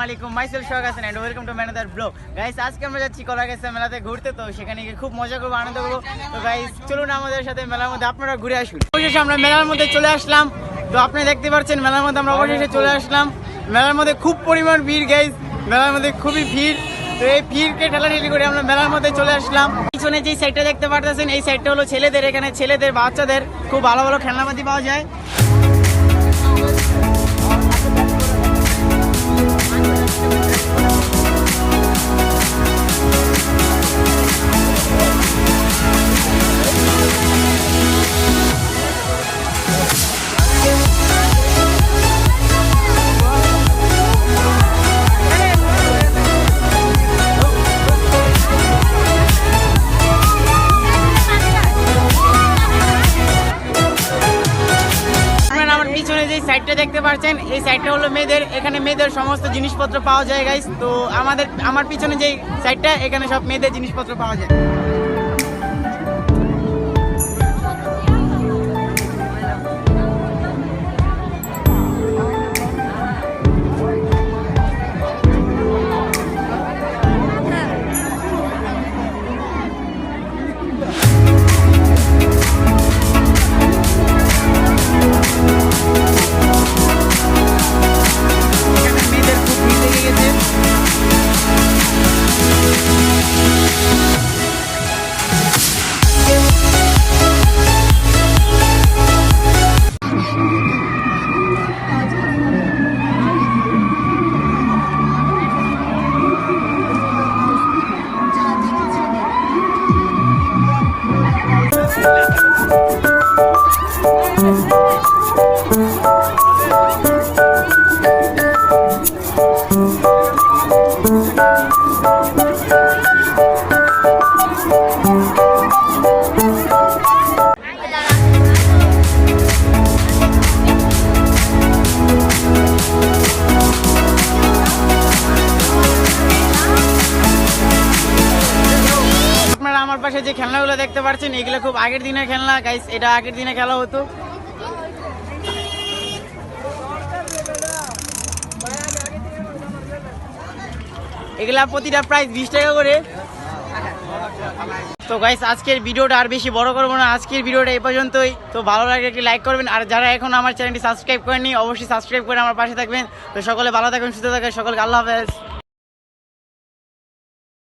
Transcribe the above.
আলাইকুম, myself Sohag Hasan and welcome to ম্যানাদার blog. Guys, আজকে আমরা যাচ্ছি কলাগাছা মেলাতে ঘুরতে, তো সেখানে গিয়ে খুব মজা করবো, আনন্দ করবো। তো গাইস, চলুন আমাদের সাথে মেলার মধ্যে, আপনারা ঘুরে আসুন। অবশেষে আমরা মেলার মধ্যে চলে আসলাম। তো আপনি দেখতে পাচ্ছেন মেলার মধ্যে আমরা অবশেষে চলে আসলাম। মেলার মধ্যে খুব পরিমাণ ভিড় গাইস, মেলার মধ্যে খুবই ভিড়। তো এই ভিড়কে ঠেলাঠেলি করে আমরা মেলার মধ্যে চলে আসলাম। পিছনে যে সাইডটা দেখতে পাচ্ছেন, এই সাইডটা হলো ছেলেদের। এখানে ছেলেদের, বাচ্চাদের খুব ভালো ভালো খেলনাপাতি পাওয়া যায়। সাইডটা দেখতে পাচ্ছেন, এই সাইডটা হলো মেয়েদের। এখানে মেয়েদের সমস্ত জিনিসপত্র পাওয়া যায় গাইস। তো আমার পিছনে যে সাইডটা, এখানে সব মেয়েদের জিনিসপত্র পাওয়া যায়। আমার পাশে যে খেলনাগুলো দেখতে পাচ্ছেন, এগুলো খুব আগের দিনের খেলনা গাইস। এটা আগের দিনে খেলা হতো। এগুলা প্রতিটা প্রাইস 20 টাকা করে। তো গাইস, আজকের ভিডিওটা আর বেশি বড় করবো না, আজকের ভিডিওটা এই পর্যন্তই। তো ভালো লাগলে একটি লাইক করবেন, আর যারা এখন আমার চ্যানেলটি সাবস্ক্রাইব করেননি, অবশ্যই সাবস্ক্রাইব করে আমার পাশে থাকবেন। তো সকলে ভালো থাকবেন, সুস্থ থাকবেন, সকলকে আল্লাহ হাফেজ।